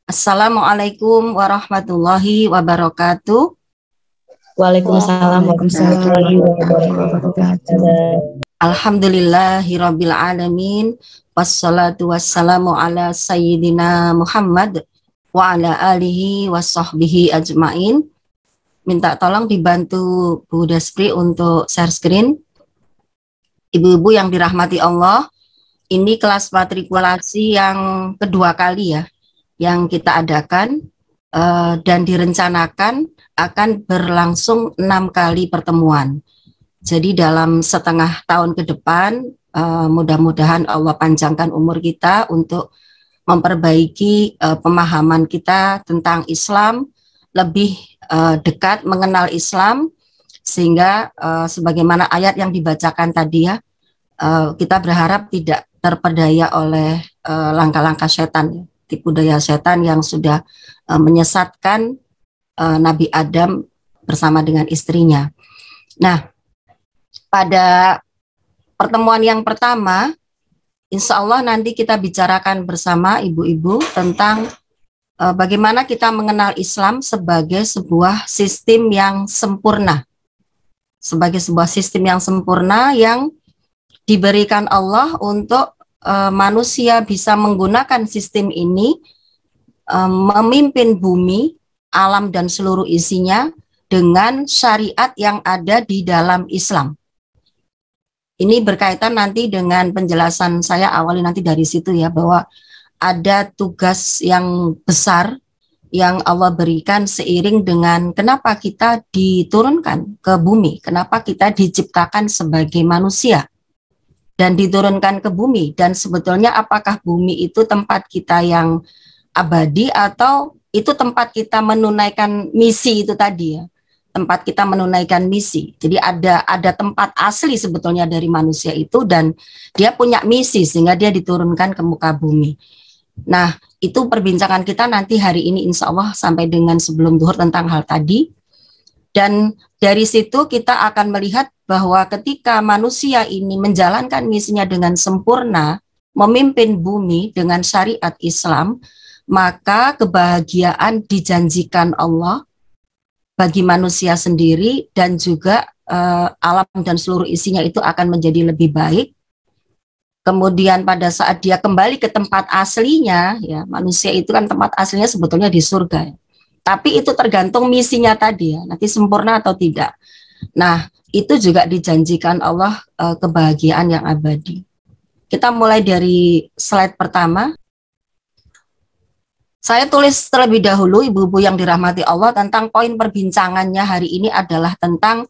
Assalamualaikum warahmatullahi wabarakatuh. Waalaikumsalam warahmatullahi wabarakatuh. Alhamdulillahirabbil alamin. Wassalatu wassalamu ala sayyidina Muhammad wa ala alihi washabbihi ajmain. Minta tolong dibantu Bu Despri untuk share screen. Ibu-ibu yang dirahmati Allah, ini kelas matrikulasi yang kedua kali ya yang kita adakan dan direncanakan akan berlangsung 6 kali pertemuan. Jadi dalam setengah tahun ke depan mudah-mudahan Allah panjangkan umur kita untuk memperbaiki pemahaman kita tentang Islam, lebih dekat mengenal Islam, sehingga sebagaimana ayat yang dibacakan tadi ya, kita berharap tidak terpedaya oleh langkah-langkah setan, tipu daya setan yang sudah menyesatkan Nabi Adam bersama dengan istrinya. Nah, pada pertemuan yang pertama, insya Allah nanti kita bicarakan bersama ibu-ibu tentang bagaimana kita mengenal Islam sebagai sebuah sistem yang sempurna. Sebagai sebuah sistem yang sempurna yang diberikan Allah untuk manusia bisa menggunakan sistem ini memimpin bumi, alam dan seluruh isinya dengan syariat yang ada di dalam Islam. Ini berkaitan nanti dengan penjelasan saya awali nanti dari situ ya, bahwa ada tugas yang besar yang Allah berikan seiring dengan kenapa kita diturunkan ke bumi, kenapa kita diciptakan sebagai manusia dan diturunkan ke bumi, dan sebetulnya apakah bumi itu tempat kita yang abadi atau itu tempat kita menunaikan misi itu tadi ya, tempat kita menunaikan misi. Jadi ada tempat asli sebetulnya dari manusia itu dan dia punya misi sehingga dia diturunkan ke muka bumi. Nah, itu perbincangan kita nanti hari ini insya Allah sampai dengan sebelum zuhur tentang hal tadi. Dan dari situ kita akan melihat bahwa ketika manusia ini menjalankan misinya dengan sempurna, memimpin bumi dengan syariat Islam, maka kebahagiaan dijanjikan Allah bagi manusia sendiri dan juga alam dan seluruh isinya itu akan menjadi lebih baik. Kemudian pada saat dia kembali ke tempat aslinya, ya manusia itu kan tempat aslinya sebetulnya di surga. Tapi itu tergantung misinya tadi ya, nanti sempurna atau tidak. Nah, itu juga dijanjikan Allah kebahagiaan yang abadi. Kita mulai dari slide pertama. Saya tulis terlebih dahulu, ibu-ibu yang dirahmati Allah, tentang poin perbincangannya hari ini adalah tentang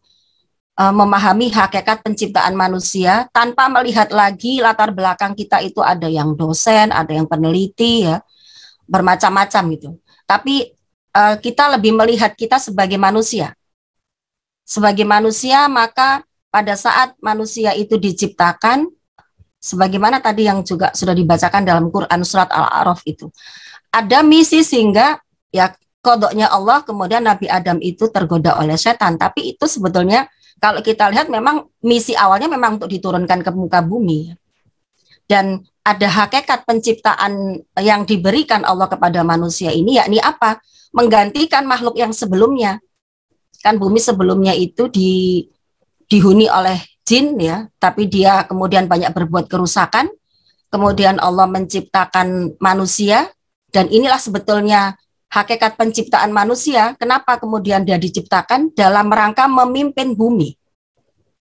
memahami hakikat penciptaan manusia tanpa melihat lagi latar belakang kita itu ada yang dosen, ada yang peneliti ya, bermacam-macam gitu. Tapi kita lebih melihat kita sebagai manusia. Sebagai manusia, maka pada saat manusia itu diciptakan, sebagaimana tadi yang juga sudah dibacakan dalam Quran surat Al-A'raf itu, ada misi sehingga ya kodoknya Allah, kemudian Nabi Adam itu tergoda oleh setan. Tapi itu sebetulnya kalau kita lihat memang misi awalnya memang untuk diturunkan ke muka bumi. Dan ada hakikat penciptaan yang diberikan Allah kepada manusia ini, yakni apa? Menggantikan makhluk yang sebelumnya. Kan bumi sebelumnya itu dihuni oleh jin ya, tapi dia kemudian banyak berbuat kerusakan. Kemudian Allah menciptakan manusia, dan inilah sebetulnya hakikat penciptaan manusia. Kenapa kemudian dia diciptakan? Dalam rangka memimpin bumi.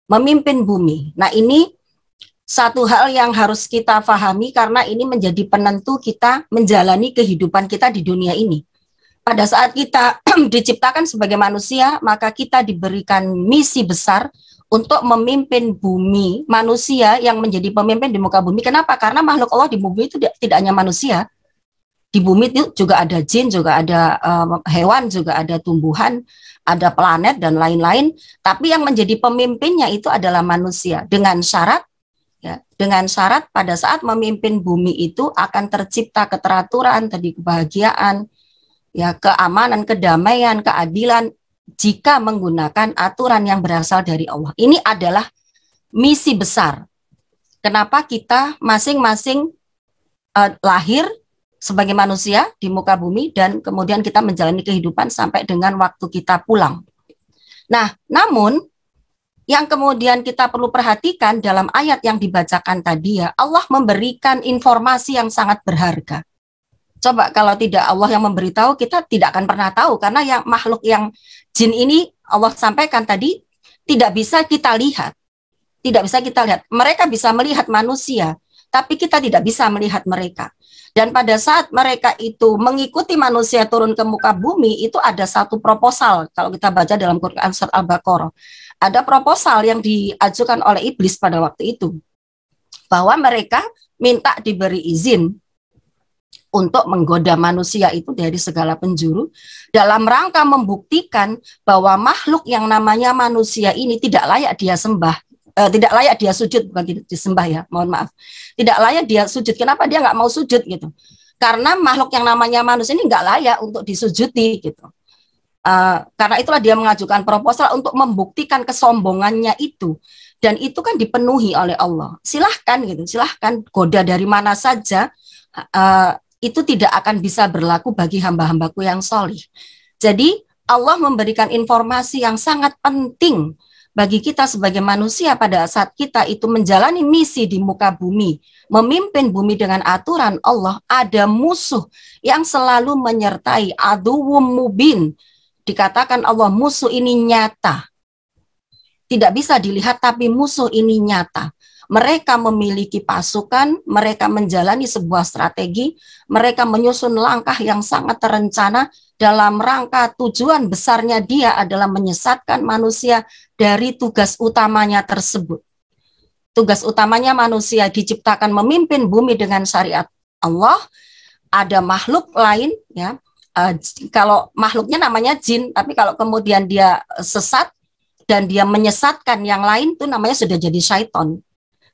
Memimpin bumi. Nah, ini satu hal yang harus kita pahami karena ini menjadi penentu kita menjalani kehidupan kita di dunia ini. Pada saat kita diciptakan sebagai manusia, maka kita diberikan misi besar untuk memimpin bumi, manusia yang menjadi pemimpin di muka bumi. Kenapa? Karena makhluk Allah di bumi itu tidak hanya manusia. Di bumi itu juga ada jin, juga ada hewan, juga ada tumbuhan, ada planet dan lain-lain. Tapi yang menjadi pemimpinnya itu adalah manusia dengan syarat, ya, dengan syarat pada saat memimpin bumi itu akan tercipta keteraturan, tadi kebahagiaan, ya, keamanan, kedamaian, keadilan jika menggunakan aturan yang berasal dari Allah. Ini adalah misi besar. Kenapa kita masing-masing lahir sebagai manusia di muka bumi, dan kemudian kita menjalani kehidupan sampai dengan waktu kita pulang. Nah, namun yang kemudian kita perlu perhatikan dalam ayat yang dibacakan tadi ya, Allah memberikan informasi yang sangat berharga. Coba kalau tidak Allah yang memberitahu, kita tidak akan pernah tahu, karena yang makhluk yang jin ini Allah sampaikan tadi tidak bisa kita lihat. Tidak bisa kita lihat. Mereka bisa melihat manusia, tapi kita tidak bisa melihat mereka. Dan pada saat mereka itu mengikuti manusia turun ke muka bumi, itu ada satu proposal. Kalau kita baca dalam Quran surat Al-Baqarah, ada proposal yang diajukan oleh iblis pada waktu itu, bahwa mereka minta diberi izin untuk menggoda manusia itu dari segala penjuru, dalam rangka membuktikan bahwa makhluk yang namanya manusia ini tidak layak dia sembah, tidak layak dia sujud, bukan tidak disembah ya, mohon maaf, tidak layak dia sujud. Kenapa dia nggak mau sujud gitu? Karena makhluk yang namanya manusia ini nggak layak untuk disujudi gitu. Karena itulah dia mengajukan proposal untuk membuktikan kesombongannya itu, dan itu kan dipenuhi oleh Allah. Silahkan gitu, silahkan goda dari mana saja, itu tidak akan bisa berlaku bagi hamba-hambaku yang solih. Jadi Allah memberikan informasi yang sangat penting bagi kita sebagai manusia pada saat kita itu menjalani misi di muka bumi, memimpin bumi dengan aturan Allah. Ada musuh yang selalu menyertai, aduwwum mubin. Dikatakan Allah, musuh ini nyata. Tidak bisa dilihat, tapi musuh ini nyata. Mereka memiliki pasukan, mereka menjalani sebuah strategi, mereka menyusun langkah yang sangat terencana dalam rangka tujuan besarnya dia adalah menyesatkan manusia dari tugas utamanya tersebut. Tugas utamanya manusia diciptakan memimpin bumi dengan syariat Allah. Ada makhluk lain ya. Kalau makhluknya namanya jin, tapi kalau kemudian dia sesat dan dia menyesatkan yang lain, itu namanya sudah jadi syaiton.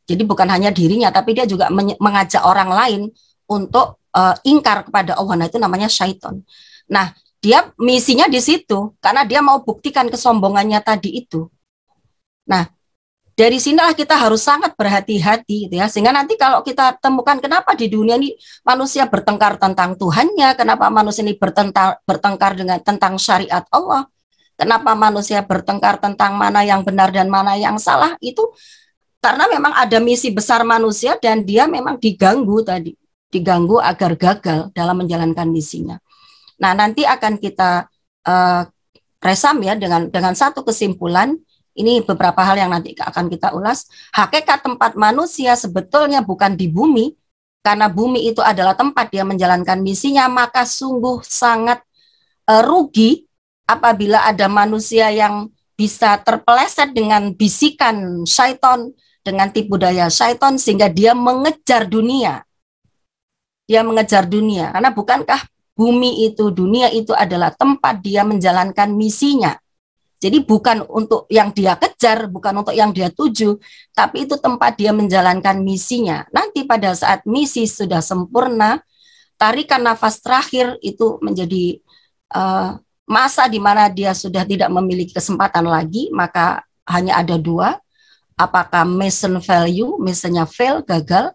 Jadi bukan hanya dirinya, tapi dia juga mengajak orang lain untuk ingkar kepada Allah. Nah, itu namanya syaiton. Nah, dia misinya di situ karena dia mau buktikan kesombongannya tadi itu. Nah, dari sinilah kita harus sangat berhati-hati gitu ya, sehingga nanti kalau kita temukan kenapa di dunia ini manusia bertengkar tentang Tuhannya, kenapa manusia ini bertengkar dengan tentang syariat Allah, kenapa manusia bertengkar tentang mana yang benar dan mana yang salah, itu karena memang ada misi besar manusia dan dia memang diganggu agar gagal dalam menjalankan misinya. Nah, nanti akan kita resam ya dengan satu kesimpulan. Ini beberapa hal yang nanti akan kita ulas. Hakikat tempat manusia sebetulnya bukan di bumi, karena bumi itu adalah tempat dia menjalankan misinya, maka sungguh sangat rugi apabila ada manusia yang bisa terpeleset dengan bisikan syaiton, dengan tipu daya syaiton, sehingga dia mengejar dunia. Dia mengejar dunia, karena bukankah bumi itu, dunia itu adalah tempat dia menjalankan misinya. Jadi bukan untuk yang dia kejar, bukan untuk yang dia tuju, tapi itu tempat dia menjalankan misinya. Nanti pada saat misi sudah sempurna, tarikan nafas terakhir itu menjadi masa di mana dia sudah tidak memiliki kesempatan lagi, maka hanya ada dua, apakah mission value, missionnya fail, gagal,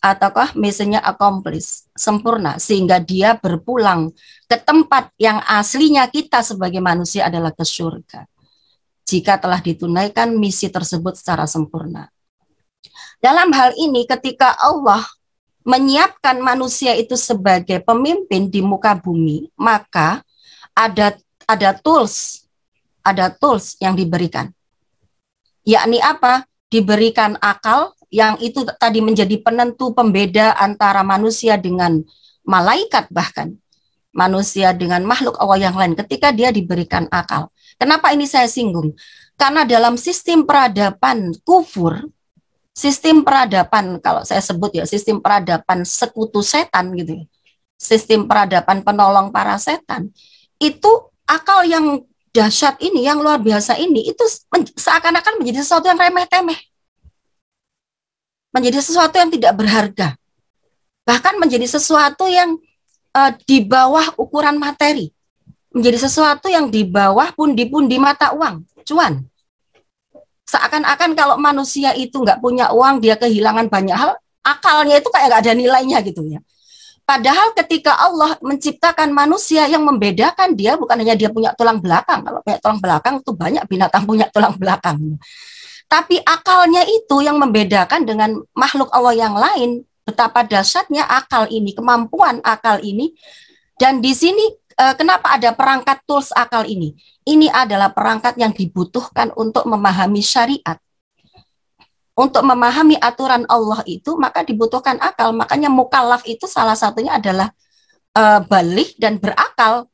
ataukah missionnya accomplish, sempurna, sehingga dia berpulang ke tempat yang aslinya kita sebagai manusia adalah ke surga, jika telah ditunaikan misi tersebut secara sempurna. Dalam hal ini ketika Allah menyiapkan manusia itu sebagai pemimpin di muka bumi, maka ada tools yang diberikan. Yakni apa? Diberikan akal yang itu tadi menjadi penentu pembeda antara manusia dengan malaikat, bahkan manusia dengan makhluk Allah yang lain ketika dia diberikan akal. Kenapa ini saya singgung? Karena dalam sistem peradaban kufur, sistem peradaban, kalau saya sebut ya, sistem peradaban sekutu setan gitu ya, sistem peradaban penolong para setan, itu akal yang dahsyat ini, yang luar biasa ini, itu seakan-akan menjadi sesuatu yang remeh-temeh, menjadi sesuatu yang tidak berharga, bahkan menjadi sesuatu yang di bawah ukuran materi, menjadi sesuatu yang di bawah pundi-pundi mata uang, cuan. Seakan-akan kalau manusia itu nggak punya uang, dia kehilangan banyak hal, akalnya itu kayak nggak ada nilainya gitu ya. Padahal ketika Allah menciptakan manusia, yang membedakan dia bukan hanya dia punya tulang belakang. Kalau punya tulang belakang itu banyak binatang punya tulang belakang. Tapi akalnya itu yang membedakan dengan makhluk Allah yang lain. Betapa dahsyatnya akal ini, kemampuan akal ini. Dan di sini kenapa ada perangkat tools akal ini? Ini adalah perangkat yang dibutuhkan untuk memahami syariat. Untuk memahami aturan Allah itu maka dibutuhkan akal. Makanya mukallaf itu salah satunya adalah balik dan berakal.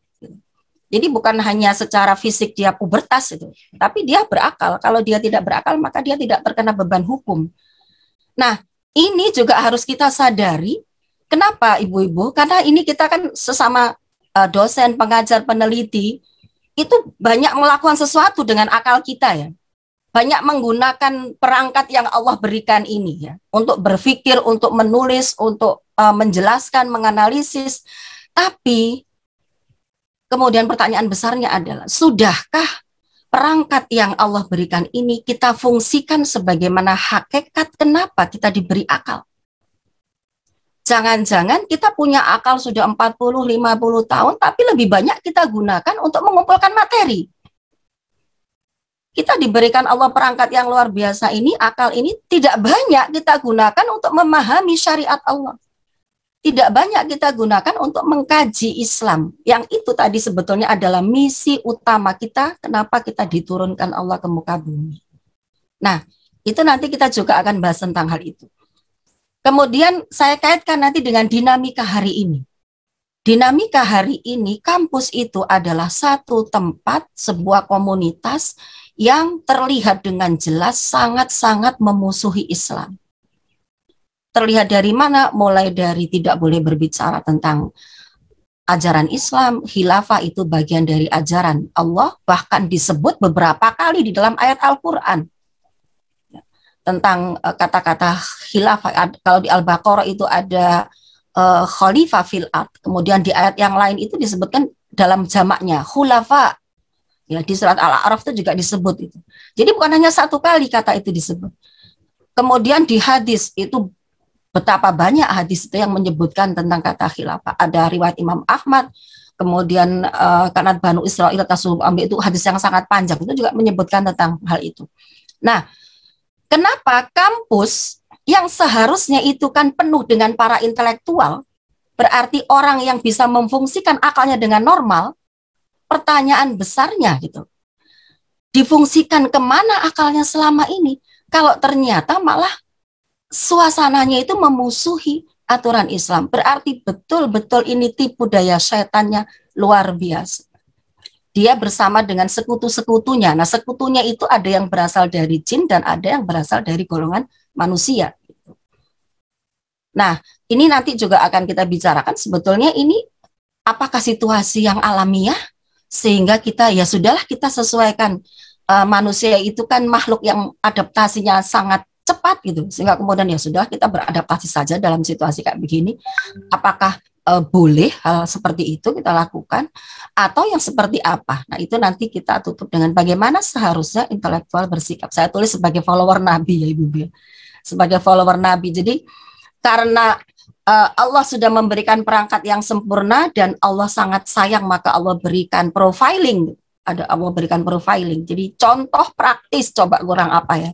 Jadi bukan hanya secara fisik dia pubertas itu, tapi dia berakal. Kalau dia tidak berakal maka dia tidak terkena beban hukum. Nah, ini juga harus kita sadari. Kenapa ibu-ibu? Karena ini kita kan sesama dosen, pengajar, peneliti itu banyak melakukan sesuatu dengan akal kita ya. Banyak menggunakan perangkat yang Allah berikan ini ya, untuk berpikir, untuk menulis, untuk menjelaskan, menganalisis. Tapi kemudian pertanyaan besarnya adalah, sudahkah perangkat yang Allah berikan ini kita fungsikan sebagaimana hakikat kenapa kita diberi akal? Jangan-jangan kita punya akal sudah 40-50 tahun, tapi lebih banyak kita gunakan untuk mengumpulkan materi. Kita diberikan Allah perangkat yang luar biasa ini, akal ini tidak banyak kita gunakan untuk memahami syariat Allah. Tidak banyak kita gunakan untuk mengkaji Islam. Yang itu tadi sebetulnya adalah misi utama kita, kenapa kita diturunkan Allah ke muka bumi. Nah, itu nanti kita juga akan bahas tentang hal itu. Kemudian saya kaitkan nanti dengan dinamika hari ini. Dinamika hari ini, kampus itu adalah satu tempat, sebuah komunitas yang terlihat dengan jelas sangat-sangat memusuhi Islam. Terlihat dari mana? Mulai dari tidak boleh berbicara tentang ajaran Islam, khilafah itu bagian dari ajaran Allah, bahkan disebut beberapa kali di dalam ayat Al-Quran. Tentang kata-kata khilafah, kalau di Al-Baqarah itu ada khalifah fil ard, kemudian di ayat yang lain itu disebutkan dalam jamaknya khulafa. Ya, di surat Al-A'raf itu juga disebut itu. Jadi bukan hanya satu kali kata itu disebut. Kemudian di hadis itu betapa banyak hadis itu yang menyebutkan tentang kata khilafah. Ada riwayat Imam Ahmad, kemudian karena Banu Israil tasawuf ambil itu hadis yang sangat panjang itu juga menyebutkan tentang hal itu. Nah, kenapa kampus yang seharusnya itu kan penuh dengan para intelektual, berarti orang yang bisa memfungsikan akalnya dengan normal, pertanyaan besarnya gitu, difungsikan kemana akalnya selama ini? Kalau ternyata malah suasananya itu memusuhi aturan Islam, berarti betul-betul ini tipu daya setannya luar biasa. Dia bersama dengan sekutu-sekutunya. Nah, sekutunya itu ada yang berasal dari jin dan ada yang berasal dari golongan manusia. Nah, ini nanti juga akan kita bicarakan sebetulnya ini apakah situasi yang alamiah sehingga kita ya sudahlah kita sesuaikan. Manusia itu kan makhluk yang adaptasinya sangat cepat gitu, sehingga kemudian ya sudah kita beradaptasi saja dalam situasi kayak begini. Apakah boleh hal seperti itu kita lakukan atau yang seperti apa? Nah, itu nanti kita tutup dengan bagaimana seharusnya intelektual bersikap. Saya tulis sebagai follower Nabi ya Ibu, sebagai follower Nabi. Jadi karena Allah sudah memberikan perangkat yang sempurna dan Allah sangat sayang, maka Allah berikan profiling. Allah berikan profiling. Jadi contoh praktis, coba kurang apa ya?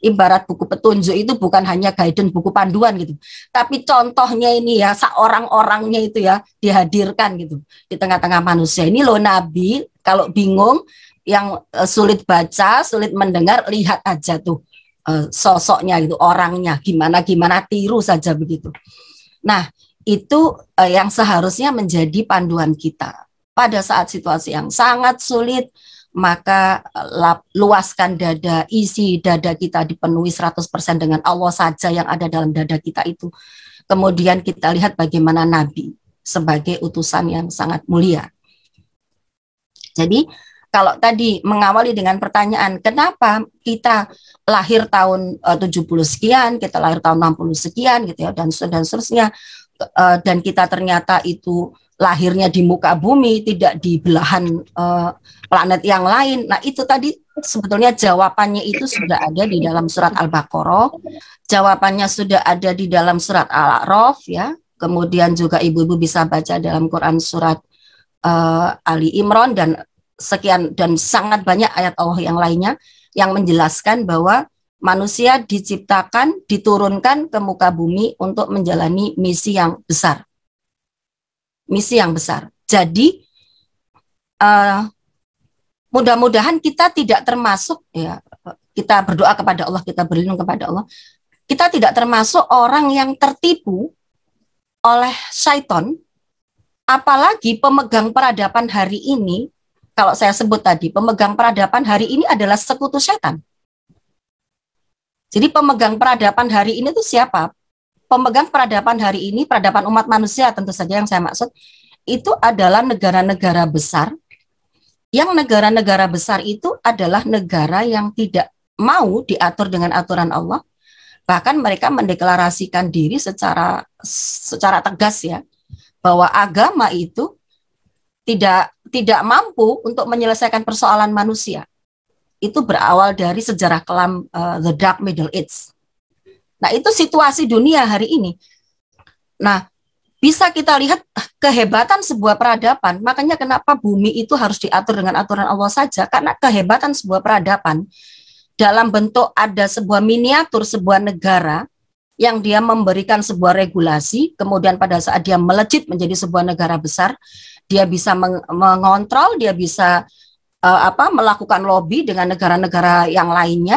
Ibarat buku petunjuk itu bukan hanya guidance, buku panduan gitu. Tapi contohnya ini ya, seorang-orangnya itu ya dihadirkan gitu di tengah-tengah manusia. Ini loh Nabi, kalau bingung, yang sulit baca, sulit mendengar, lihat aja tuh sosoknya gitu, orangnya gimana tiru saja begitu. Nah, itu yang seharusnya menjadi panduan kita. Pada saat situasi yang sangat sulit, maka luaskan dada, isi dada kita dipenuhi 100% dengan Allah saja yang ada dalam dada kita itu. Kemudian kita lihat bagaimana Nabi sebagai utusan yang sangat mulia. Jadi, kalau tadi mengawali dengan pertanyaan, kenapa kita lahir tahun 70 sekian, kita lahir tahun 60 sekian gitu ya, dan seterusnya, dan kita ternyata itu lahirnya di muka bumi, tidak di belahan planet yang lain. Nah, itu tadi sebetulnya jawabannya itu sudah ada di dalam surat Al-Baqarah, jawabannya sudah ada di dalam surat Al-A'raf ya, kemudian juga ibu-ibu bisa baca dalam Quran surat Ali Imran dan sekian dan sangat banyak ayat Allah yang lainnya yang menjelaskan bahwa manusia diciptakan, diturunkan ke muka bumi untuk menjalani misi yang besar. Misi yang besar. Jadi mudah-mudahan kita tidak termasuk, ya, kita berdoa kepada Allah, kita berlindung kepada Allah, kita tidak termasuk orang yang tertipu oleh syaitan, apalagi pemegang peradaban hari ini. Kalau saya sebut tadi, pemegang peradaban hari ini adalah sekutu setan. Jadi pemegang peradaban hari ini itu siapa? Pemegang peradaban hari ini, peradaban umat manusia tentu saja yang saya maksud, itu adalah negara-negara besar, yang negara-negara besar itu adalah negara yang tidak mau diatur dengan aturan Allah. Bahkan mereka mendeklarasikan diri secara tegas, ya, bahwa agama itu tidak mampu untuk menyelesaikan persoalan manusia. Itu berawal dari sejarah kelam The Dark Middle Ages. Nah, itu situasi dunia hari ini. Nah, bisa kita lihat kehebatan sebuah peradaban. Makanya kenapa bumi itu harus diatur dengan aturan Allah saja, karena kehebatan sebuah peradaban dalam bentuk ada sebuah miniatur sebuah negara yang dia memberikan sebuah regulasi, kemudian pada saat dia melejit menjadi sebuah negara besar, dia bisa mengontrol, dia bisa melakukan lobby dengan negara-negara yang lainnya,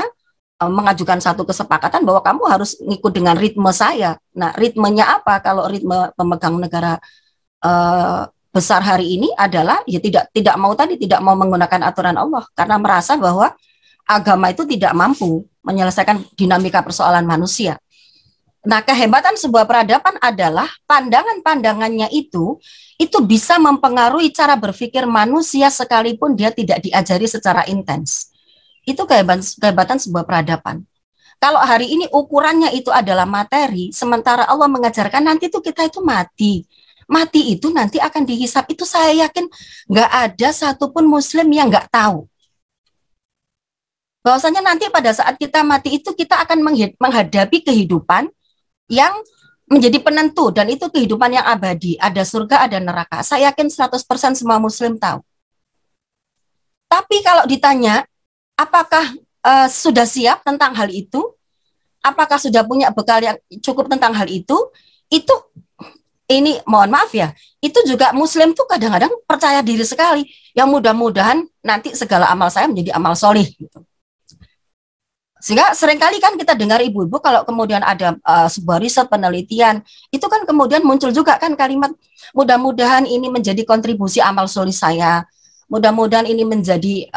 mengajukan satu kesepakatan bahwa kamu harus ngikut dengan ritme saya. Nah, ritmenya apa? Kalau ritme pemegang negara besar hari ini adalah ya tidak mau menggunakan aturan Allah karena merasa bahwa agama itu tidak mampu menyelesaikan dinamika persoalan manusia. Nah, kehebatan sebuah peradaban adalah pandangan-pandangannya itu bisa mempengaruhi cara berpikir manusia sekalipun dia tidak diajari secara intens. Itu kehebatan sebuah peradaban. Kalau hari ini ukurannya itu adalah materi, sementara Allah mengajarkan nanti itu kita itu mati. Mati itu nanti akan dihisap. Itu saya yakin nggak ada satupun muslim yang nggak tahu. Bahwasanya nanti pada saat kita mati itu kita akan menghadapi kehidupan yang menjadi penentu, dan itu kehidupan yang abadi, ada surga, ada neraka. Saya yakin 100% semua muslim tahu. Tapi kalau ditanya, apakah sudah siap tentang hal itu? Apakah sudah punya bekal yang cukup tentang hal itu? Ini mohon maaf ya, itu juga muslim tuh kadang-kadang percaya diri sekali. Yang mudah-mudahan nanti segala amal saya menjadi amal solih gitu. Sehingga seringkali kan kita dengar ibu-ibu kalau kemudian ada sebuah riset penelitian, itu kan kemudian muncul juga kan kalimat, mudah-mudahan ini menjadi kontribusi amal solih saya, mudah-mudahan ini menjadi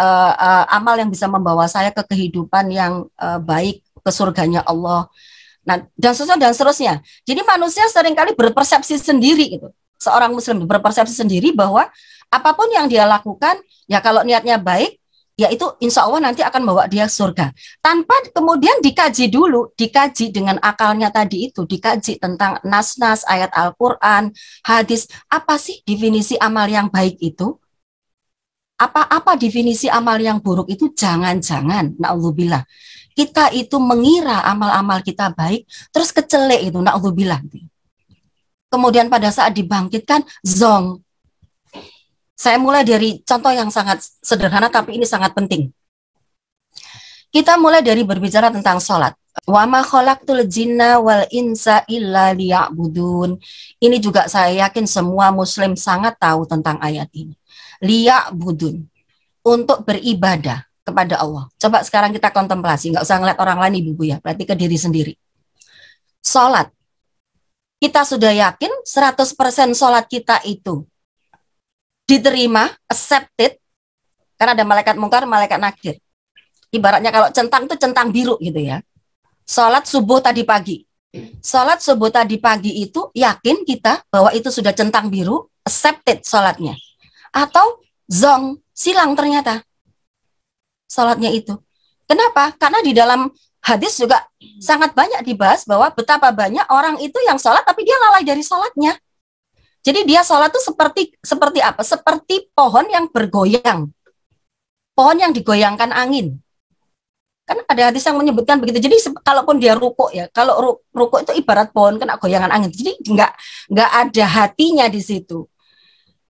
amal yang bisa membawa saya ke kehidupan yang baik, ke surganya Allah. Nah, dan seterusnya. Jadi manusia seringkali berpersepsi sendiri gitu. Seorang muslim berpersepsi sendiri bahwa apapun yang dia lakukan, ya kalau niatnya baik, ya itu insya Allah nanti akan bawa dia surga. Tanpa kemudian dikaji dengan akalnya tadi itu, dikaji tentang nas-nas, ayat Al-Quran, hadis, apa sih definisi amal yang baik itu? Apa definisi amal yang buruk itu? Jangan-jangan, na'udzubillah, kita itu mengira amal-amal kita baik, terus kecelek itu, na'udzubillah. Kemudian pada saat dibangkitkan, zong. Saya mulai dari contoh yang sangat sederhana, tapi ini sangat penting. Kita mulai dari berbicara tentang sholat. Wa ma khalaqtul jinna wal insa illa liya'budun. Ini juga saya yakin semua muslim sangat tahu tentang ayat ini. Liya'budun, untuk beribadah kepada Allah. Coba sekarang kita kontemplasi, nggak usah ngeliat orang lain ibu-ibu ya, berarti ke diri sendiri. Sholat, kita sudah yakin 100% sholat kita itu diterima, accepted, karena ada malaikat mungkar, malaikat nakir. Ibaratnya kalau centang itu centang biru gitu ya. Sholat subuh tadi pagi. Sholat subuh tadi pagi itu yakin kita bahwa itu sudah centang biru, accepted sholatnya. Atau zong, silang ternyata sholatnya itu. Kenapa? Karena di dalam hadis juga sangat banyak dibahas bahwa betapa banyak orang itu yang sholat tapi dia lalai dari sholatnya. Jadi dia sholat itu seperti apa? Seperti pohon yang bergoyang. Pohon yang digoyangkan angin. Kan ada hadis yang menyebutkan begitu. Jadi kalaupun dia rukuk ya, kalau rukuk itu ibarat pohon kena goyangan angin. Jadi nggak ada hatinya di situ.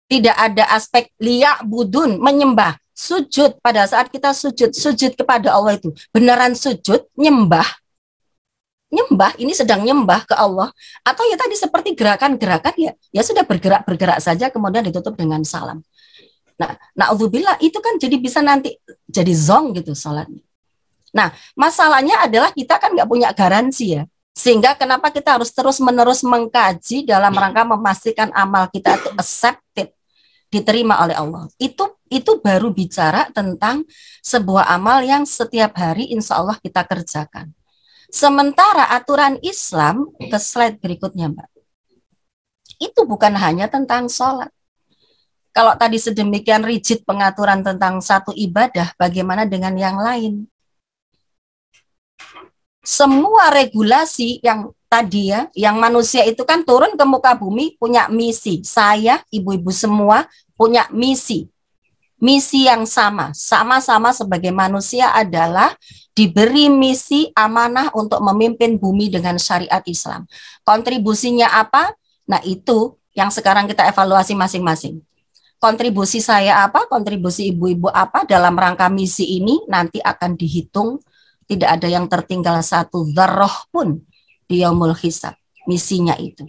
Tidak ada aspek liya budun, menyembah, sujud. Pada saat kita sujud kepada Allah itu beneran sujud, nyembah, ini sedang nyembah ke Allah. Atau ya tadi seperti gerakan-gerakan ya sudah bergerak saja kemudian ditutup dengan salam. Nah, naudzubillah itu kan jadi bisa nanti jadi zong gitu salatnya. Nah, masalahnya adalah kita kan nggak punya garansi ya. Sehingga kenapa kita harus terus-menerus mengkaji dalam rangka memastikan amal kita itu accepted, diterima oleh Allah. Itu baru bicara tentang sebuah amal yang setiap hari insya Allah kita kerjakan. Sementara aturan Islam, ke slide berikutnya Mbak, itu bukan hanya tentang sholat. Kalau tadi sedemikian rigid pengaturan tentang satu ibadah, bagaimana dengan yang lain? Semua regulasi yang tadi ya, yang manusia itu kan turun ke muka bumi punya misi. Saya, ibu-ibu semua punya misi. Misi yang sama-sama sebagai manusia adalah diberi misi amanah untuk memimpin bumi dengan syariat Islam. Kontribusinya apa? Nah itu yang sekarang kita evaluasi masing-masing. Kontribusi saya apa? Kontribusi ibu-ibu apa dalam rangka misi ini nanti akan dihitung. Tidak ada yang tertinggal satu dzarrah pun di yaumul hisab, misinya itu.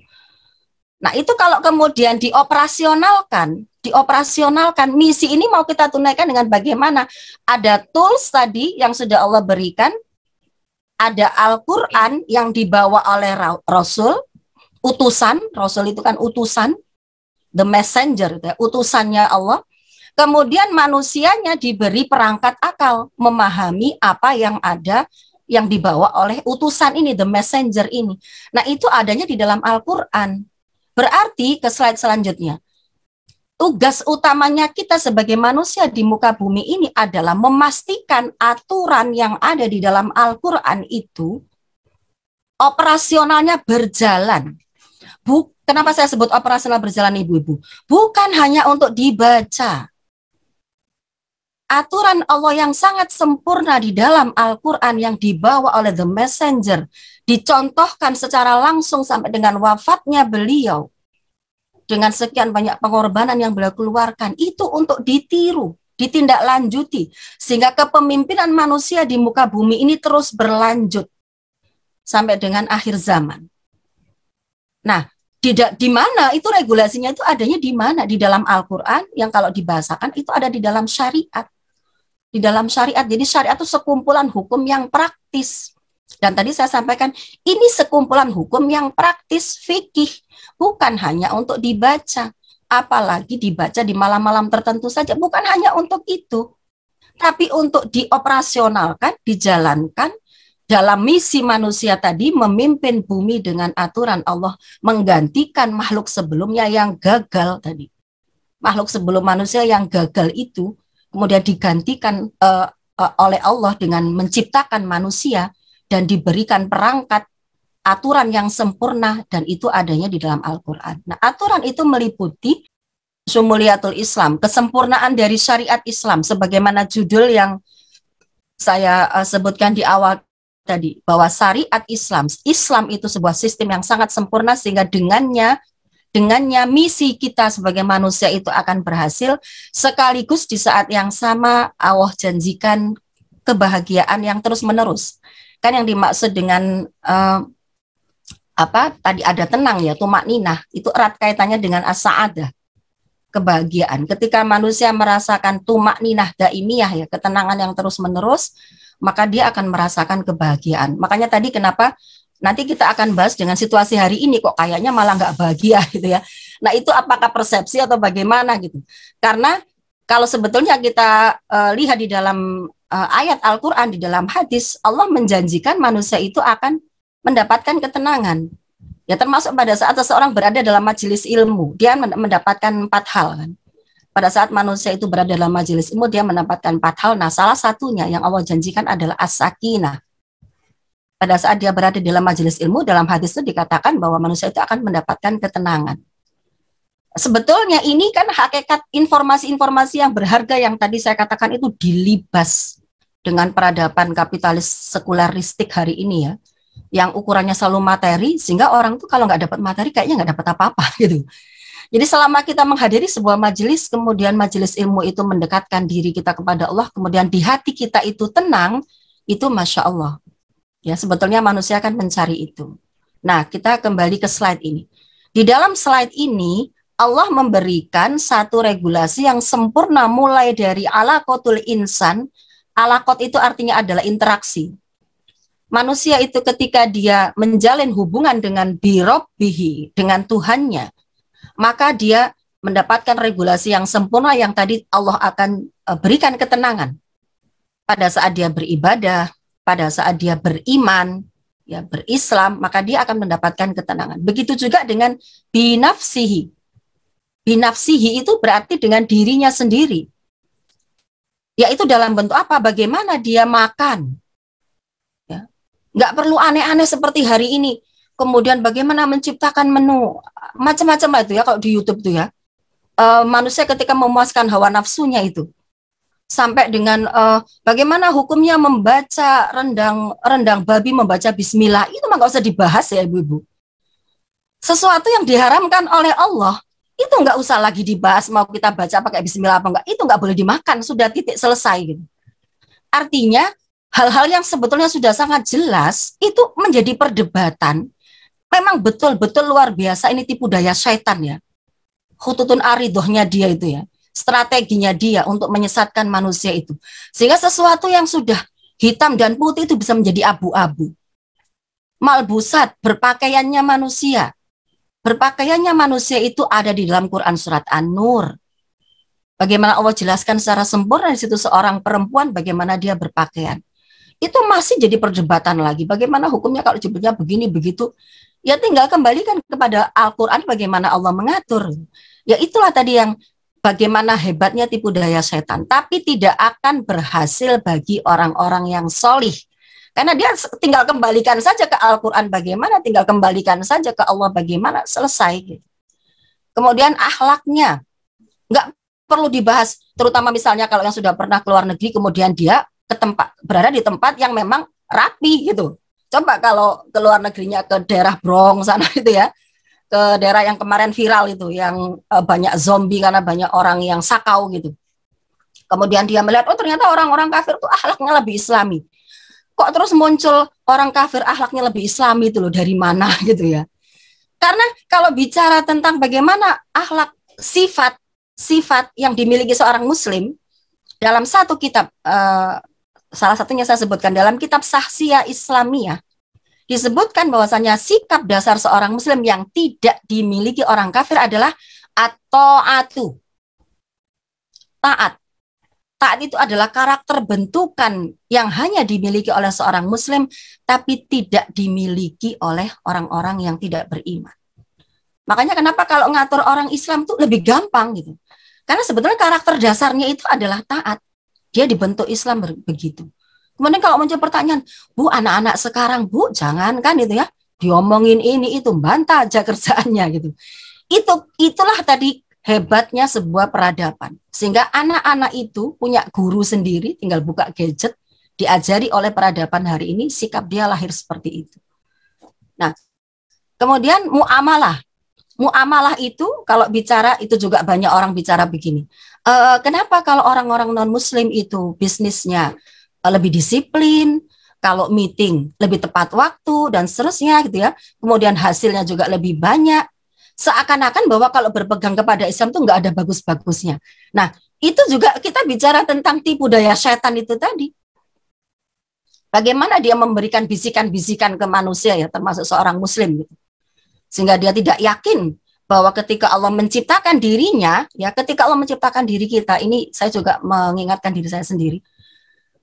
Nah itu kalau kemudian dioperasionalkan, misi ini mau kita tunaikan dengan bagaimana? Ada tools tadi yang sudah Allah berikan, ada Al-Quran yang dibawa oleh Rasul, utusan, Rasul itu kan utusan, the messenger, utusannya Allah. Kemudian manusianya diberi perangkat akal, memahami apa yang ada, yang dibawa oleh utusan ini, the messenger ini. Nah itu adanya di dalam Al-Quran. Berarti ke slide selanjutnya, tugas utamanya kita sebagai manusia di muka bumi ini adalah memastikan aturan yang ada di dalam Al-Quran itu operasionalnya berjalan. Kenapa saya sebut operasional berjalan ibu-ibu? Bukan hanya untuk dibaca. Aturan Allah yang sangat sempurna di dalam Al-Quran yang dibawa oleh the messenger, dicontohkan secara langsung sampai dengan wafatnya beliau, dengan sekian banyak pengorbanan yang beliau keluarkan, itu untuk ditiru, ditindaklanjuti, sehingga kepemimpinan manusia di muka bumi ini terus berlanjut sampai dengan akhir zaman. Nah, di mana itu regulasinya itu adanya di mana? Di dalam Al-Quran yang kalau dibahasakan itu ada di dalam syariat. Di dalam syariat, jadi syariat itu sekumpulan hukum yang praktis. Dan tadi saya sampaikan, ini sekumpulan hukum yang praktis, fikih, bukan hanya untuk dibaca. Apalagi dibaca di malam-malam tertentu saja, bukan hanya untuk itu. Tapi untuk dioperasionalkan, dijalankan, dalam misi manusia tadi, memimpin bumi dengan aturan Allah, menggantikan makhluk sebelumnya yang gagal tadi. Makhluk sebelum manusia yang gagal itu, kemudian digantikan oleh Allah dengan menciptakan manusia dan diberikan perangkat aturan yang sempurna, dan itu adanya di dalam Al-Quran. Nah, aturan itu meliputi Syumuliyatul Islam, kesempurnaan dari syariat Islam, sebagaimana judul yang saya sebutkan di awal tadi, bahwa syariat Islam itu sebuah sistem yang sangat sempurna, sehingga dengannya misi kita sebagai manusia itu akan berhasil, sekaligus di saat yang sama Allah janjikan kebahagiaan yang terus-menerus. Kan yang dimaksud dengan tadi ada tenang ya, tumakninah, itu erat kaitannya dengan as-sa'adah, kebahagiaan. Ketika manusia merasakan tumakninah daimiyah ya, ketenangan yang terus-menerus, maka dia akan merasakan kebahagiaan. Makanya tadi kenapa nanti kita akan bahas dengan situasi hari ini kok kayaknya malah nggak bahagia gitu ya. Nah itu apakah persepsi atau bagaimana gitu. Karena kalau sebetulnya kita lihat di dalam ayat Al-Quran, di dalam hadis, Allah menjanjikan manusia itu akan mendapatkan ketenangan. Ya termasuk pada saat seseorang berada dalam majelis ilmu, dia mendapatkan 4 hal kan. Pada saat manusia itu berada dalam majelis ilmu, dia mendapatkan 4 hal. Nah salah satunya yang Allah janjikan adalah as-sakinah. Pada saat dia berada dalam majelis ilmu, dalam hadis itu dikatakan bahwa manusia itu akan mendapatkan ketenangan. Sebetulnya ini kan hakikat informasi-informasi yang berharga yang tadi saya katakan itu dilibas dengan peradaban kapitalis sekuleristik hari ini ya, yang ukurannya selalu materi, sehingga orang tuh kalau nggak dapat materi kayaknya nggak dapat apa-apa gitu. Jadi selama kita menghadiri sebuah majelis, kemudian majelis ilmu itu mendekatkan diri kita kepada Allah, kemudian di hati kita itu tenang, itu Masya Allah. Ya, sebetulnya manusia akan mencari itu. Nah, kita kembali ke slide ini. Di dalam slide ini, Allah memberikan satu regulasi yang sempurna mulai dari alaqatul insan. Alaqat itu artinya adalah interaksi. Manusia itu ketika dia menjalin hubungan dengan birobbihi, dengan Tuhannya, maka dia mendapatkan regulasi yang sempurna yang tadi Allah akan berikan ketenangan. Pada saat dia beribadah, pada saat dia beriman, ya berislam, maka dia akan mendapatkan ketenangan. Begitu juga dengan binafsihi. Binafsihi itu berarti dengan dirinya sendiri. Yaitu dalam bentuk apa? Bagaimana dia makan. Ya. Nggak perlu aneh-aneh seperti hari ini. Kemudian bagaimana menciptakan menu. Macam-macam lah itu ya kalau di YouTube tuh ya. Manusia ketika memuaskan hawa nafsunya itu. Sampai dengan bagaimana hukumnya membaca rendang babi, membaca bismillah. Itu mah nggak usah dibahas ya ibu-ibu. Sesuatu yang diharamkan oleh Allah, itu nggak usah lagi dibahas mau kita baca pakai bismillah apa enggak, itu nggak boleh dimakan, sudah titik selesai gitu. Artinya hal-hal yang sebetulnya sudah sangat jelas itu menjadi perdebatan. Memang betul-betul luar biasa ini tipu daya syaitan ya. Khututun aridohnya dia itu ya, strateginya dia untuk menyesatkan manusia itu. Sehingga sesuatu yang sudah hitam dan putih itu bisa menjadi abu-abu. Malbusat, berpakaiannya manusia. Berpakaiannya manusia itu ada di dalam Quran surat An-Nur. Bagaimana Allah jelaskan secara sempurna di situ seorang perempuan bagaimana dia berpakaian. Itu masih jadi perdebatan lagi. Bagaimana hukumnya kalau jubahnya begini begitu? Ya tinggal kembalikan kepada Al-Quran bagaimana Allah mengatur. Ya itulah tadi yang bagaimana hebatnya tipu daya setan. Tapi tidak akan berhasil bagi orang-orang yang solih. Karena dia tinggal kembalikan saja ke Al-Quran bagaimana, tinggal kembalikan saja ke Allah bagaimana, selesai. Kemudian akhlaknya, nggak perlu dibahas, terutama misalnya kalau yang sudah pernah keluar negeri, kemudian dia berada di tempat yang memang rapi gitu. Coba kalau keluar negerinya ke daerah Bronx sana itu ya, ke daerah yang kemarin viral itu, yang banyak zombie karena banyak orang yang sakau gitu. Kemudian dia melihat, oh ternyata orang-orang kafir itu akhlaknya lebih islami. Kok terus muncul orang kafir akhlaknya lebih islami itu loh, dari mana gitu ya. Karena kalau bicara tentang bagaimana akhlak sifat yang dimiliki seorang muslim, dalam satu kitab, salah satunya saya sebutkan dalam kitab Sahsiyah Islamiyah, disebutkan bahwasanya sikap dasar seorang muslim yang tidak dimiliki orang kafir adalah at-ta'atu. Taat. Taat itu adalah karakter bentukan yang hanya dimiliki oleh seorang muslim, tapi tidak dimiliki oleh orang-orang yang tidak beriman. Makanya kenapa kalau ngatur orang Islam itu lebih gampang gitu. Karena sebetulnya karakter dasarnya itu adalah taat. Dia dibentuk Islam begitu. Kemudian kalau muncul pertanyaan, Bu, anak-anak sekarang, Bu, jangan kan itu ya, diomongin ini itu, bantah aja kerjaannya gitu. Itulah tadi hebatnya sebuah peradaban. Sehingga anak-anak itu punya guru sendiri, tinggal buka gadget, diajari oleh peradaban hari ini, sikap dia lahir seperti itu. Nah, kemudian muamalah. Muamalah itu kalau bicara itu juga banyak orang bicara begini. Kenapa kalau orang-orang non-muslim itu bisnisnya lebih disiplin, kalau meeting lebih tepat waktu dan seterusnya gitu ya. Kemudian hasilnya juga lebih banyak. Seakan-akan bahwa kalau berpegang kepada Islam itu nggak ada bagus-bagusnya. Nah, itu juga kita bicara tentang tipu daya setan itu tadi. Bagaimana dia memberikan bisikan-bisikan ke manusia ya, termasuk seorang muslim gitu. Sehingga dia tidak yakin bahwa ketika Allah menciptakan dirinya, ya ketika Allah menciptakan diri kita, ini saya juga mengingatkan diri saya sendiri,